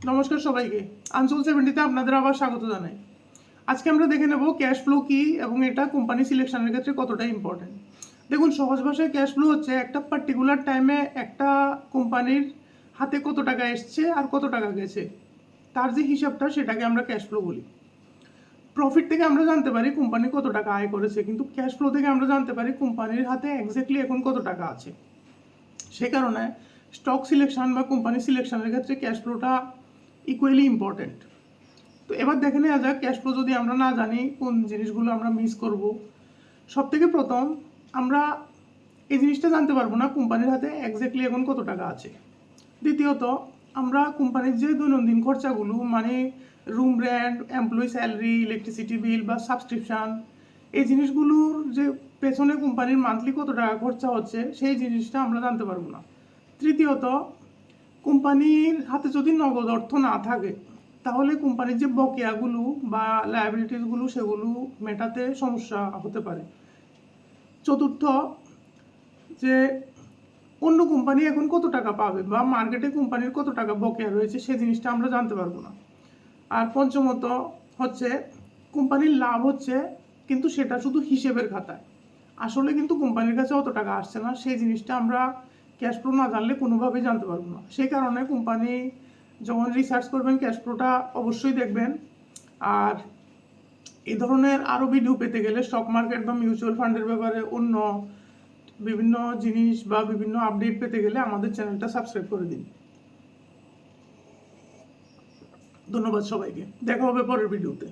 নমস্কার সবাইকে। আনসোল 70-তে আপনাদের আবার স্বাগত জানাই। আজকে আমরা দেখে নেব ক্যাশ ফ্লো কি এবং এটা কোম্পানি সিলেকশনের ক্ষেত্রে কতটা ইম্পর্টেন্ট। দেখুন, সহজ ভাষায় ক্যাশ ফ্লো হচ্ছে একটা পার্টিকুলার টাইমে একটা কোম্পানির হাতে কত টাকা এসছে আর কত টাকা গেছে, তার যে হিসাবটা সেটাকে আমরা ক্যাশ ফ্লো বলি। প্রফিট থেকে আমরা জানতে পারি কোম্পানি কত টাকা আয় করেছে, কিন্তু ক্যাশ ফ্লো থেকে আমরা জানতে পারি কোম্পানির হাতে এক্স্যাক্টলি এখন কত টাকা আছে। সে কারণে স্টক সিলেকশন বা কোম্পানি সিলেকশনের ক্ষেত্রে ক্যাশ ফ্লোটা ইকুয়ালি ইম্পর্টেন্ট। তো এবার দেখে নেওয়া যাক ক্যাশ ফ্লো যদি আমরা না জানি কোন জিনিসগুলো আমরা মিস করব। সব থেকে প্রথম আমরা এই জিনিসটা জানতে পারবো না কোম্পানির হাতে এক্স্যাক্টলি এখন কত টাকা আছে। দ্বিতীয়ত, আমরা কোম্পানির যে দৈনন্দিন খরচাগুলো মানে room rent, employee salary, electricity bill বা সাবস্ক্রিপশান, এই জিনিসগুলোর যে পেছনে কোম্পানির মান্থলি কত টাকা খরচা হচ্ছে সেই জিনিসটা আমরা জানতে পারবো না। তৃতীয়ত, কোম্পানির হাতে যদি নগদ অর্থ না থাকে তাহলে কোম্পানির যে বকেয়াগুলো বা লায়াবিলিটিসগুলো সেগুলো মেটাতে সমস্যা হতে পারে। চতুর্থ, যে অন্য কোম্পানি এখন কত টাকা পাবে বা মার্কেটে কোম্পানির কত টাকা বকেয়া রয়েছে সে জিনিসটা আমরা জানতে পারবো না। আর পঞ্চমত হচ্ছে কোম্পানির লাভ হচ্ছে কিন্তু সেটা শুধু হিসেবের খাতায়, আসলে কিন্তু কোম্পানির কাছে অত টাকা আসছে না, সেই জিনিসটা আমরা ক্যাশ ফ্লো না জানলে কোনোভাবেই জানতে পারবো না। সেই কারণে কোম্পানি যখন রিসার্চ করবেন ক্যাশ ফ্লোটা অবশ্যই দেখবেন। আর এই ধরনের আরও ভিডিও পেতে গেলে স্টক মার্কেট বা মিউচুয়াল ফান্ডের ব্যাপারে অন্য বিভিন্ন জিনিস বা বিভিন্ন আপডেট পেতে গেলে আমাদের চ্যানেলটা সাবস্ক্রাইব করে দিন। ধন্যবাদ সবাইকে, দেখা হবে পরের ভিডিওতে।